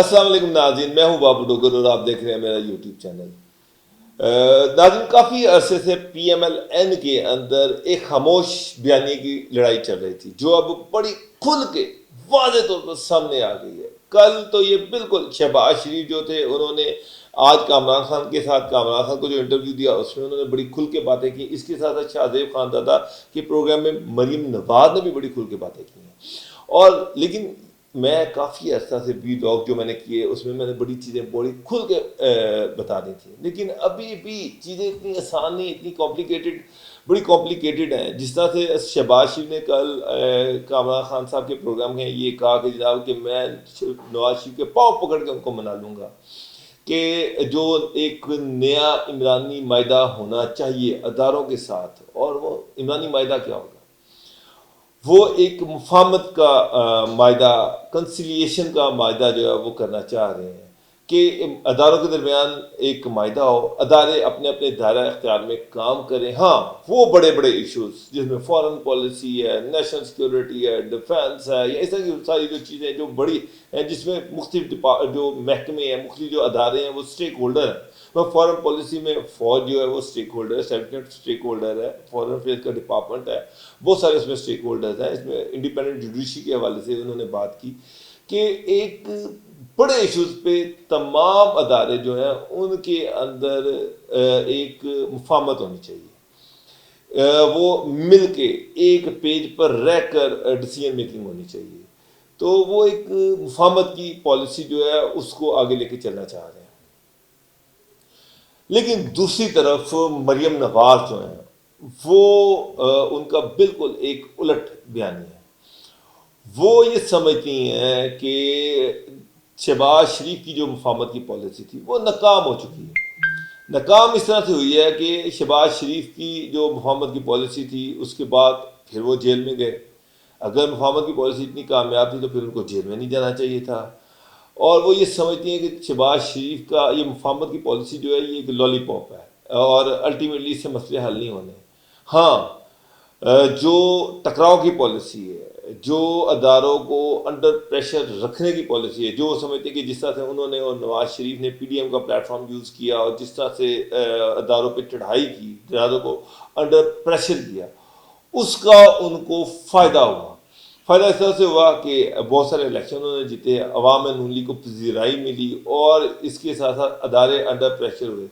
अस्सलाम वालेकुम नाज़रीन, मैं हूं बाबू डोगर और आप देख रहे हैं मेरा यूट्यूब चैनल। नाज़रीन, काफ़ी अरसे से PMLN के अंदर एक खामोश बयानी की लड़ाई चल रही थी जो अब बड़ी खुल के वाज़े तौर पर सामने आ गई है। कल तो ये बिल्कुल शहबाज शरीफ जो थे उन्होंने आज कामरान खान के साथ कामरान खान को जो इंटरव्यू दिया उसमें उन्होंने बड़ी खुल के बातें की। इसके साथ साथ शाहजेब खानजादा के प्रोग्राम में मरीम नवाज ने भी बड़ी खुल के बातें की हैं। और लेकिन मैं काफ़ी अर्सा से व्लॉग जो मैंने किए उसमें मैंने बड़ी चीज़ें बड़ी खुल के बता दी थी, लेकिन अभी भी चीज़ें इतनी आसान नहीं, इतनी कॉम्प्लिकेटेड, बड़ी कॉम्प्लिकेटेड हैं। जिस तरह से शहबाज शरीफ ने कल कामरान खान साहब के प्रोग्राम में ये कहा कि जनाब कि मैं नवाज शरीफ के पाँव पकड़ के उनको मना लूँगा कि जो एक नया इमरानी मायदा होना चाहिए अदारों के साथ, और वो इमरानी मायदा क्या होगा, वो एक मुफाहमत का मायदा, कंसिलिएशन का मायदा जो है वो करना चाह रहे हैं कि अदारों के दरमियान एक मायदा हो, अदारे अपने अपने दायरा इख्तियार में काम करें। हाँ, वो बड़े बड़े इशूज़ जिसमें फॉरेन पॉलिसी है, नेशनल सिक्योरिटी है, डिफेंस है, या इस तरह की सारी जो चीज़ें जो बड़ी हैं जिसमें मुख्तलिफ जो महकमे हैं, मुख्तलिफ जो अदारे हैं वो स्टेक होल्डर हैं। वह फॉरेन पॉलिसी में फ़ौज जो है वो स्टेक होल्डर है, सेनेट स्टेक होल्डर है, फॉरेन अफेयर्स का डिपार्टमेंट है, बहुत सारे उसमें स्टेक होल्डर्स हैं। इसमें इंडिपेंडेंट जुडिशरी के हवाले से उन्होंने बात की कि एक बड़े इशूज़ पे तमाम अदारे जो हैं उनके अंदर एक मुफाहमत होनी चाहिए, वो मिल के एक पेज पर रह कर डिसीजन मेकिंग होनी चाहिए। तो वो एक मुफाहमत की पॉलिसी जो है उसको आगे लेके चलना चाह रहे हैं। लेकिन दूसरी तरफ मरियम नवाज जो हैं वो उनका बिल्कुल एक उलट बयानी है। वो ये समझती हैं कि शहबाज शरीफ की जो मुफाहमत की पॉलिसी थी वो नाकाम हो चुकी है। नाकाम इस तरह से हुई है कि शहबाज शरीफ की जो मुफाहमत की पॉलिसी थी उसके बाद फिर वो जेल में गए। अगर मुफाहमत की पॉलिसी इतनी कामयाब थी तो फिर उनको जेल में नहीं जाना चाहिए था। और वो ये समझती हैं कि शहबाज शरीफ का ये मुफाहमत की पॉलिसी जो है ये एक लॉलीपॉप है और अल्टीमेटली इससे मसले हल नहीं होने। हाँ, जो टकराव की पॉलिसी है, जो अदारों को अंडर प्रेशर रखने की पॉलिसी है, जो वो समझते हैं कि जिस तरह से उन्होंने और नवाज शरीफ ने PDM का प्लेटफॉर्म यूज़ किया और जिस तरह से अदारों पे चढ़ाई की, अदारों को अंडर प्रेशर किया, उसका उनको फ़ायदा हुआ। फ़ायदा इस तरह से हुआ कि बहुत सारे इलेक्शन उन्होंने जीते, अवाम में नून लीग को पजीराई मिली और इसके साथ साथ अदारे अंडर प्रेशर हुए।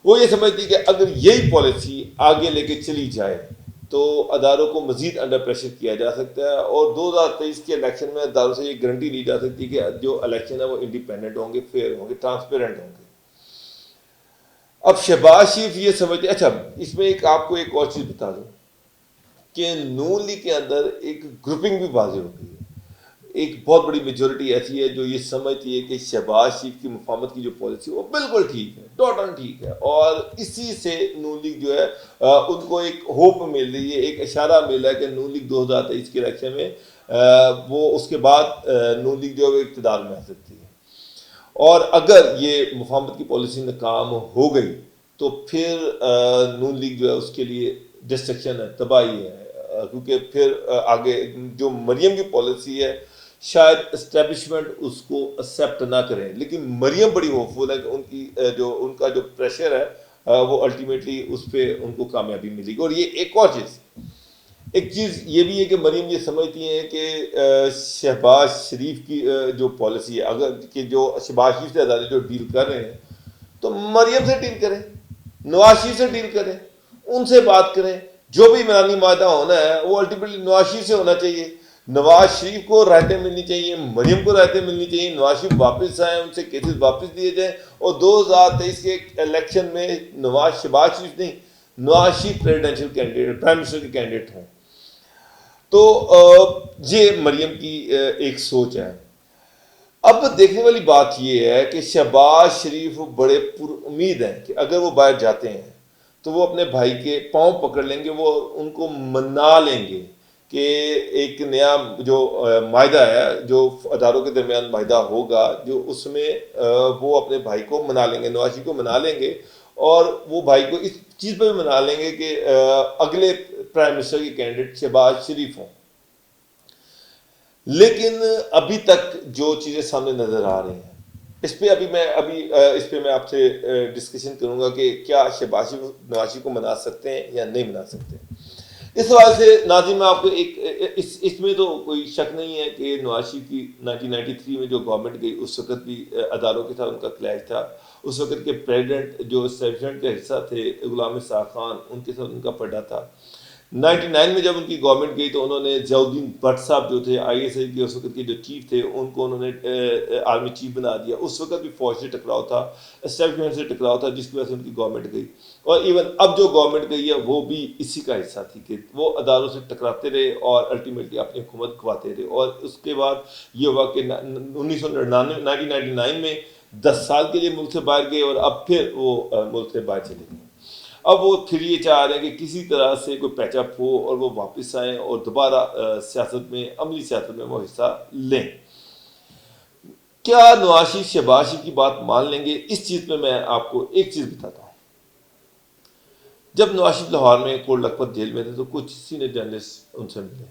वो ये समझती कि अगर यही पॉलिसी आगे लेके चली जाए तो अदारों को मजीद अंडर प्रेशर किया जा सकता है और 2023 के इलेक्शन में अदारों से ये गारंटी ली जा सकती है कि जो इलेक्शन है वो इंडिपेंडेंट होंगे, फेयर होंगे, ट्रांसपेरेंट होंगे। अब शहबाज शरीफ ये समझते, अच्छा इसमें एक आपको एक और चीज़ बता दूं कि नून लीग के अंदर एक ग्रुपिंग भी वाज़ेह हो गई है। एक बहुत बड़ी मेजोरिटी ऐसी है जो ये समझती है कि शहबाज शरीफ की मुफाहमत की जो पॉलिसी वो बिल्कुल ठीक है, टोटल ठीक है, और इसी से नून लीग जो है उनको एक होप मिल रही है, एक इशारा मिल रहा है कि नून लीग 2023 के इलेक्शन में वो उसके बाद नून लीग जो है इक़्तिदार में आ सकती है। और अगर ये मुफाहमत की पॉलिसी नाकाम हो गई तो फिर नून लीग जो है उसके लिए डिस्ट्रक्शन है, तबाही है, क्योंकि फिर आगे जो मरियम की पॉलिसी है शायद इस्टेब्लिशमेंट उसको एक्सेप्ट ना करें, लेकिन मरियम बड़ी होपफुल है कि उनका जो प्रेशर है वो अल्टीमेटली उस पर उनको कामयाबी मिलेगी। और ये एक चीज़ ये भी है कि मरियम ये समझती हैं कि शहबाज शरीफ की जो पॉलिसी है, अगर कि जो शहबाज शरीफ से अदारे जो डील कर रहे हैं तो मरियम से डील करें, नवाज शरीफ से डील करें, उनसे बात करें। जो भी इमरानी मायदा होना है वो अल्टीमेटली नवाज शरीफ से होना चाहिए। नवाज शरीफ को रायतें मिलनी चाहिए, मरियम को रायतें मिलनी चाहिए, नवाज शरीफ वापस आए, उनसे केसेस वापस लिए जाएँ और 2023 के इलेक्शन में शहबाज शरीफ नहीं, Nawaz Sharif presidential candidate, prime minister के कैंडिडेट हों। तो ये मरियम की एक सोच है। अब देखने वाली बात यह है कि शहबाज शरीफ बड़े पुरुम्मीद हैं कि अगर वो बाहर जाते हैं तो वो अपने भाई के पांव पकड़ लेंगे, वो उनको मना लेंगे कि एक नया जो मायदा है, जो अदारों के दरमियान मायदा होगा, जो उसमें वो अपने भाई को मना लेंगे, नवाज शरीफ को मना लेंगे, और वो भाई को इस चीज़ पर भी मना लेंगे कि अगले प्राइम मिनिस्टर के कैंडिडेट शहबाज शरीफ हों। लेकिन अभी तक जो चीज़ें सामने नज़र आ रही हैं इस पे इस पे मैं आपसे डिस्कशन करूंगा कि क्या शहबाज शरीफ नवाज को मना सकते हैं या नहीं मना सकते। इस सवाल से नाज़िम मैं आपको इसमें तो कोई शक नहीं है कि नवाज शरीफ की 1993 में जो गवर्नमेंट गई उस वक्त भी अदारों के साथ उनका क्लैश था। उस वक्त के प्रेसिडेंट जो एस्टेब्लिशमेंट का हिस्सा थे गुलाम इस्हाक खान, उनके साथ उनका पड़ा था। 99 में जब उनकी गवर्नमेंट गई तो उन्होंने जयाउद्दीन भट्ट साहब जो थे आईएसआई के उस वक्त के जो चीफ थे उनको उन्होंने आर्मी चीफ बना दिया। उस वक्त भी फौज से टकराव था, एस्टेब्लिशमेंट से टकराव था, जिसकी वजह से उनकी गवर्नमेंट गई। और इवन अब जो गवर्नमेंट गई है वो भी इसी का हिस्सा थी कि वो अदारों से टकराते रहे और अल्टीमेटली अपनी हुकूमत खवाते रहे। और उसके बाद ये हुआ कि 1999 में 10 साल के लिए मुल्क से बाहर गए और अब फिर वो मुल्क से बाहर चले गए। अब वो फिर ये चाह रहे हैं कि किसी तरह से कोई पैचअप हो और वो वापस आए और दोबारा सियासत में, अमली सियासत में वो हिस्सा लें। क्या नवाज शरीफ शहबाज शरीफ की बात मान लेंगे? इस चीज़ में मैं आपको एक चीज़ बताता हूँ। जब नवाज शरीफ लाहौर में कोट लखपत जेल में थे तो कुछ सीनियर जर्नलिस्ट उनसे मिले,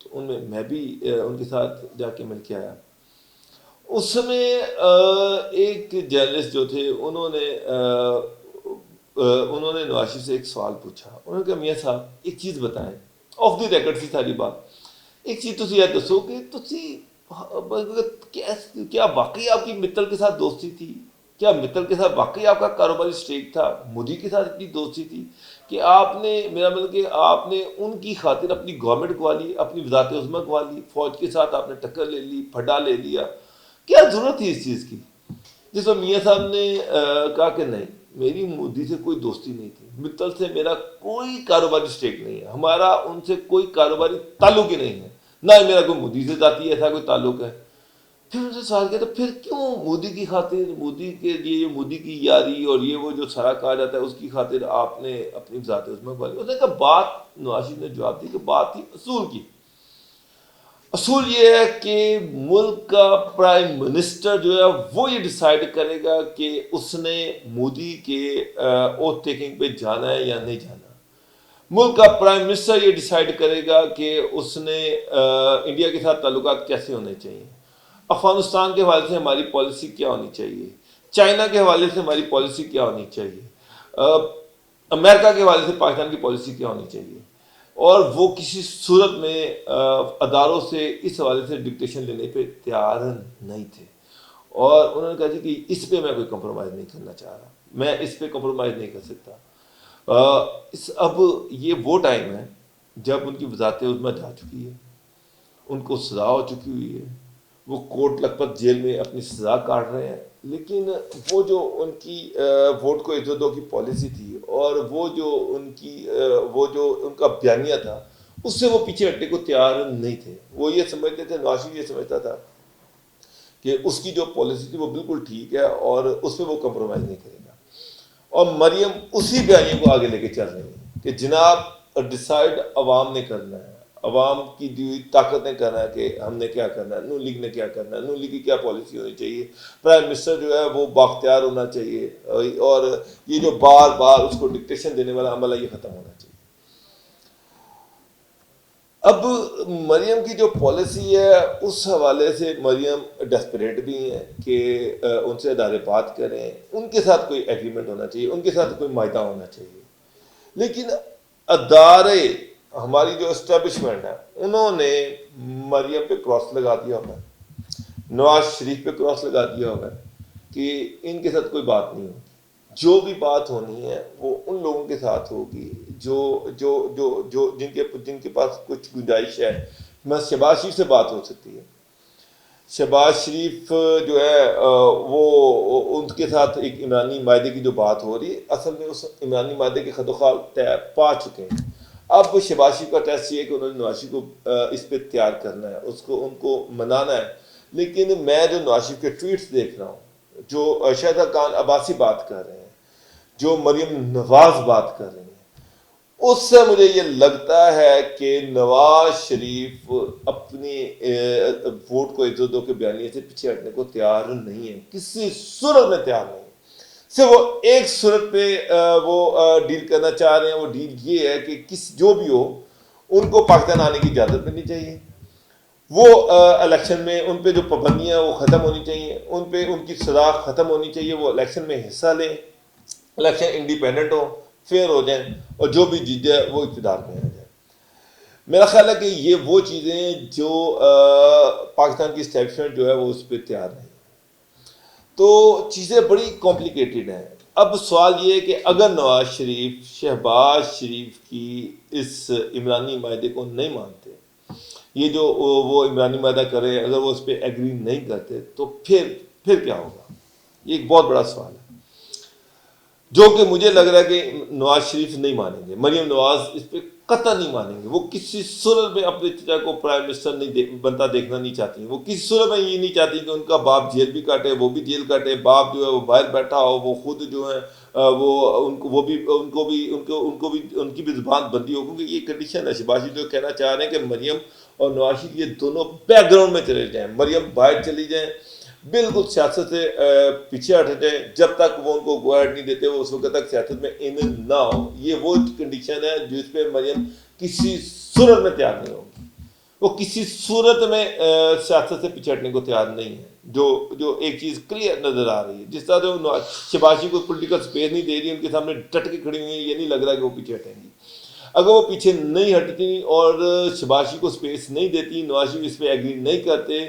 तो उनमें मैं भी उनके साथ जाके मिल के आया। उस समय एक जर्नलिस्ट जो थे उन्होंने नवाज शरीफ से एक सवाल पूछा। उन्होंने कहा मियाँ साहब एक चीज़ बताएं, ऑफ द रिकॉर्ड सी सारी बात, एक चीज़ तुसी यह दसो कि क्या वाकई आपकी मित्तल के साथ दोस्ती थी? क्या मित्तल के साथ वाकई आपका कारोबारी स्टेक था? मोदी के साथ इतनी दोस्ती थी कि आपने, मेरा मतलब कि आपने उनकी खातिर अपनी गवर्नमेंट गवा ली, अपनी वज़ारत उज़्मा गवा ली, फौज के साथ आपने टक्कर ले ली, फड्डा ले लिया? क्या ज़रूरत थी इस चीज़ की? जिस पर मियाँ साहब ने कहा कि नहीं, मेरी मोदी से कोई दोस्ती नहीं थी, मित्तल से मेरा कोई कारोबारी स्टेक नहीं है, हमारा उनसे कोई कारोबारी ताल्लुक ही नहीं है, ना ही मेरा कोई मोदी से जाती ऐसा कोई ताल्लुक है। फिर उनसे सवाल किया तो फिर क्यों मोदी की खातिर, मोदी के लिए, मोदी की यारी और ये वो जो सारा कहा जाता है उसकी खातिर आपने अपनी वज़ारत उज़्मा गवा ली? उसने कहा बात, नवाज शरीफ ने जवाब दी कि बात थी असूल की। असूल ये है कि मुल्क का प्राइम मिनिस्टर जो है वो ये डिसाइड करेगा कि उसने मोदी के ओथ टेकिंग पे जाना है या नहीं जाना। मुल्क का प्राइम मिनिस्टर ये डिसाइड करेगा कि उसने इंडिया के साथ ताल्लुकात कैसे होने चाहिए, अफगानिस्तान के हवाले से हमारी पॉलिसी क्या होनी चाहिए, चाइना के हवाले से हमारी पॉलिसी क्या होनी चाहिए, अमेरिका के हवाले से पाकिस्तान की पॉलिसी क्या होनी चाहिए। और वो किसी सूरत में अदारों से इस हवाले से डिक्टेशन लेने पे तैयार नहीं थे। और उन्होंने कहा जी कि इस पे मैं कोई कंप्रोमाइज़ नहीं करना चाह रहा, मैं इस पे कंप्रोमाइज़ नहीं कर सकता। अब ये वो टाइम है जब उनकी वज़ारत उज़्मा जा चुकी है, उनको सज़ा हो चुकी हुई है, वो कोट लखपत जेल में अपनी सज़ा काट रहे हैं, लेकिन वो जो उनकी वोट को इज्जत दो की पॉलिसी थी और वो जो उनका बयानिया था उससे वो पीछे हटने को तैयार नहीं थे। वो ये समझते थे, नवाज शरीफ ये समझता था कि उसकी जो पॉलिसी थी वो बिल्कुल ठीक है और उस पर वो कंप्रोमाइज़ नहीं करेगा। और मरियम उसी बयानिए को आगे लेके चल रही है कि जनाब डिसाइड अवाम ने करना है, अवाम की दी ताकत ने करना है कि हमने क्या करना है, नून लीग ने क्या करना है, नून लीग की क्या पॉलिसी होनी चाहिए, प्राइम मिनिस्टर जो है वो बाख्तियार होना चाहिए और ये जो बार बार उसको डिक्टेशन देने वाला अमल है ये ख़त्म होना चाहिए। अब मरियम की जो पॉलिसी है उस हवाले से मरियम डेस्परेट भी हैं कि उनसे अदारे बात करें, उनके साथ कोई एग्रीमेंट होना चाहिए, उनके साथ कोई मायदा होना चाहिए। लेकिन अदारे, हमारी जो इस्टेब्लिशमेंट है, उन्होंने मरियम पे क्रॉस लगा दिया होगा, नवाज शरीफ पे क्रॉस लगा दिया होगा कि इनके साथ कोई बात नहीं होगी, जो भी बात होनी है वो उन लोगों के साथ होगी जो जो जो जो जिनके पास कुछ गुंजाइश है। मैं शहबाज शरीफ से बात हो सकती है, शहबाज शरीफ जो है वो उनके साथ एक इमरानी मायदे की जो बात हो रही है, असल में उस इमरानी मायदे के खदोखाल तय पा चुके हैं। अब शहबाज शरीफ का टेस्ट ये है कि उन्होंने नवाज शरीफ को इस पर तैयार करना है, उसको उनको मनाना है। लेकिन मैं जो नवाज शरीफ के ट्वीट्स देख रहा हूँ, जो शाहिदा खान अब्बासी बात कर रहे हैं, जो मरियम नवाज बात कर रही हैं, उससे मुझे ये लगता है कि नवाज शरीफ अपनी वोट को इज्जत दो के बयानिए से पीछे हटने को तैयार नहीं है, किसी सूरत में तैयार नहीं है। सिर्फ वो एक सूरत पे वो डील करना चाह रहे हैं, वो डील ये है कि जो भी हो उनको पाकिस्तान आने की इजाज़त मिलनी चाहिए, वो इलेक्शन में उन पे जो पाबंदियां वो ख़त्म होनी चाहिए, उन पे उनकी सजा ख़त्म होनी चाहिए, वो इलेक्शन में हिस्सा लें, इलेक्शन इंडिपेंडेंट हो, फेयर हो जाए, और जो भी जीत जाए वो इक़्तिदार में आ जाए। मेरा ख्याल है कि ये वो चीज़ें जो पाकिस्तान की इस्टेब्लिशमेंट जो है वो उस पर तैयार नहीं। तो चीज़ें बड़ी कॉम्प्लिकेटेड हैं। अब सवाल ये है कि अगर नवाज शरीफ शहबाज शरीफ की इस इमरानी माहदे को नहीं मानते, ये जो वो इमरानी माहदा करे, अगर वो उस पर एग्री नहीं करते, तो फिर क्या होगा? ये एक बहुत बड़ा सवाल है, जो कि मुझे लग रहा है कि नवाज शरीफ नहीं मानेंगे, मरियम नवाज इस पर कतई नहीं मानेंगे। वो किसी सूरत में अपने चचा को प्राइम मिनिस्टर बनता देखना नहीं चाहती। वो किसी सूरत में ये नहीं चाहती कि उनका बाप जेल भी काटे, वो भी जेल काटे, बाप जो है वो बाहर बैठा हो, वो खुद जो है वो उनको भी उनकी भी जुबान बंदी हो, क्योंकि ये कंडीशन है। शहबाज जो कहना चाह रहे हैं कि मरियम और नवाज शरीफ ये दोनों बैकग्राउंड में चले जाएं, मरियम बाहर चली जाएं, बिल्कुल सियासत से पीछे हट जाए, जब तक वो उनको गो अहेड नहीं देते वो उस वक्त तक सियासत में इन ना हो। ये वो कंडीशन है जिस पे मरियम किसी सूरत में तैयार नहीं होगी। वो किसी सूरत में सियासत से पीछे हटने को तैयार नहीं है। जो एक चीज़ क्लियर नजर आ रही है, जिस तरह से शहबाज को पॉलिटिकल स्पेस नहीं दे रही, उनके सामने डट के खड़ी हुई है, ये नहीं लग रहा कि वो पीछे हटेंगी। अगर वो पीछे नहीं हटती और शहबाज को स्पेस नहीं देती, नवाज शरीफ इस पर एग्री नहीं करते,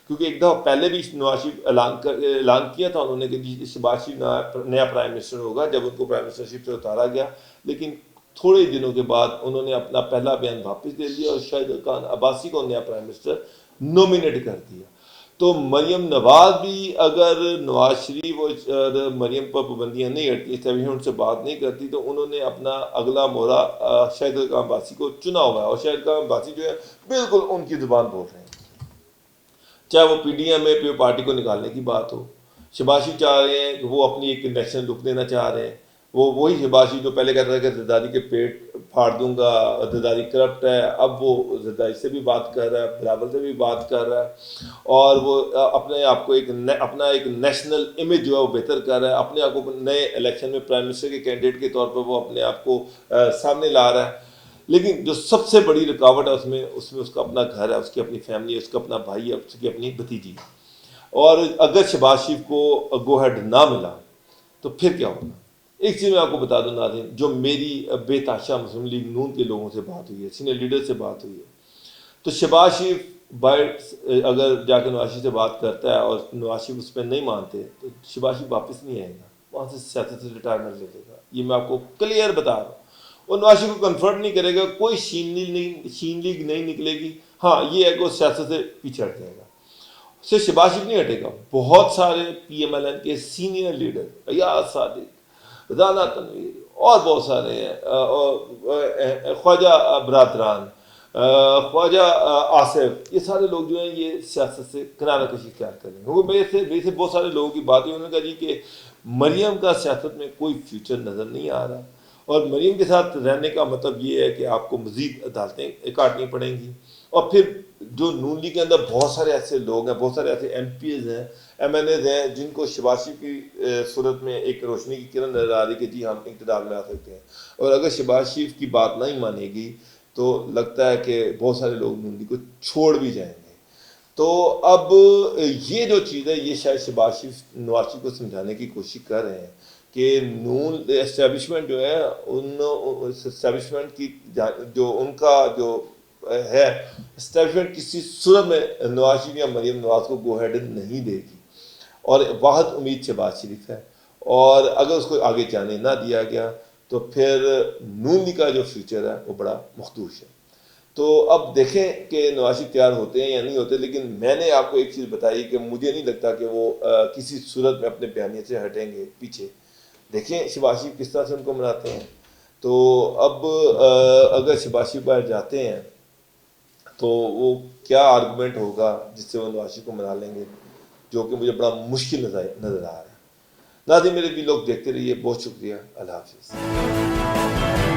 क्योंकि एक दफ़ा पहले भी नवाज शरीफ ऐलान किया था उन्होंने कि शहबाज शरीफ नया प्राइम मिनिस्टर होगा, जब उनको प्राइम मिनिस्टरशिप से उतारा गया। लेकिन थोड़े दिनों के बाद उन्होंने अपना पहला बयान वापस ले लिया और शाहिद खान अब्बासी को नया प्राइम मिनिस्टर नॉमिनेट कर दिया। तो मरियम नवाज भी अगर नवाज शरीफ और मरियम पर पाबंदियाँ नहीं हटती, तभी उनसे बात नहीं करती, तो उन्होंने अपना अगला मोहरा शाहिद खान अब्बासी को चुना हुआ है। और शाहिद खान अब्बासी जो है बिल्कुल उनकी जुबान बोल रहे हैं, चाहे वो पीडीएम में पी पार्टी को निकालने की बात हो। शहबाज चाह रहे हैं कि वो अपनी एक नेशनल लुक देना चाह रहे हैं। वो वही शहबाज जो पहले कहता था कि जरदारी के पेट फाड़ दूंगा, जरदारी करप्ट है, अब वो जरदारी से भी बात कर रहा है, बिलावल से भी बात कर रहा है, और वो अपने आप को अपना एक नेशनल इमेज जो है वो बेहतर कर रहा है, अपने आप को नए इलेक्शन में प्राइम मिनिस्टर के कैंडिडेट के तौर पर वो अपने आप को सामने ला रहा है। लेकिन जो सबसे बड़ी रुकावट है उसमें उसका अपना घर है, उसकी अपनी फैमिली है, उसका अपना भाई है, उसकी अपनी भतीजी है। और अगर शहबाज शरीफ को गो हेड ना मिला तो फिर क्या होगा? एक चीज़ मैं आपको बता दूं नाज़रीन, जो मेरी बेताशा मुस्लिम लीग नून के लोगों से बात हुई है, सीनियर लीडर से बात हुई है, तो शहबाज शरीफ बाहर अगर जाकर नवाज शरीफ से बात करता है और नवाज शरीफ उस पर नहीं मानते, तो शहबाज शरीफ वापस नहीं आएगा, वहाँ से सियासत से रिटायरमेंट ले लेगा। ये मैं आपको क्लियर बता रहा हूँ। और नवाज शरीफ को कन्फर्ट नहीं करेगा, कोई शीन लीग नहीं निकलेगी। हाँ, ये है कि वो सियासत से पीछे हट जाएगा। सिर्फ शहबाज शरीफ नहीं हटेगा, बहुत सारे PMLN के सीनियर लीडर, अयाज सादिक, राना तनवीर और बहुत सारे हैं, ख्वाजा बरादरान, ख्वाजा आसिफ, ये सारे लोग जो हैं ये सियासत से किनारा कशी इख्तियार करेंगे। क्योंकि मेरे से बहुत सारे लोगों की बात हुई, उन्होंने कहा जी कि मरियम का सियासत में कोई फ्यूचर नज़र नहीं आ रहा, और मरियम के साथ रहने का मतलब ये है कि आपको मज़ीद अदालतें काटनी पड़ेंगी। और फिर जो नून लीग के अंदर बहुत सारे ऐसे लोग हैं, बहुत सारे ऐसे MPs हैं, MNAs हैं, जिनको शहबाज शरीफ की सूरत में एक रोशनी की किरण नजर आ रही कि जी हम इक़्तिदार में आ सकते हैं। और अगर शहबाज शरीफ की बात नहीं मानेगी तो लगता है कि बहुत सारे लोग नून लीग को छोड़ भी जाएंगे। तो अब ये जो चीज़ है, ये शायद शहबाज शरीफ नवाज शरीफ को समझाने की कोशिश कर रहे हैं कि नून एस्टेब्लिशमेंट जो है, उन एस्टेब्लिशमेंट की जो उनका जो है एस्टेब्लिशमेंट किसी सूरत में नवाज शरीफ या मरियम नवाज को गो हेड नहीं देगी, और वाहद उम्मीद शहबाज शरीफ है। और अगर उसको आगे जाने ना दिया गया तो फिर नून लीग का जो फ्यूचर है वो बड़ा मखदूश है। तो अब देखें कि नवाज शरीफ तैयार होते हैं या नहीं होते। लेकिन मैंने आपको एक चीज़ बताई कि मुझे नहीं लगता कि वो किसी सूरत में अपने बयानिए से हटेंगे पीछे। देखें शहबाज शरीफ किस तरह से उनको मनाते हैं। तो अब अगर शहबाज शरीफ बाहर जाते हैं तो वो क्या आर्गूमेंट होगा जिससे वो नवाज शरीफ को मना लेंगे, जो कि मुझे बड़ा मुश्किल नज़र आ रहा है। नाज़रीन, मेरे भी लोग देखते रहिए, बहुत शुक्रिया, अल्लाह हाफिज़।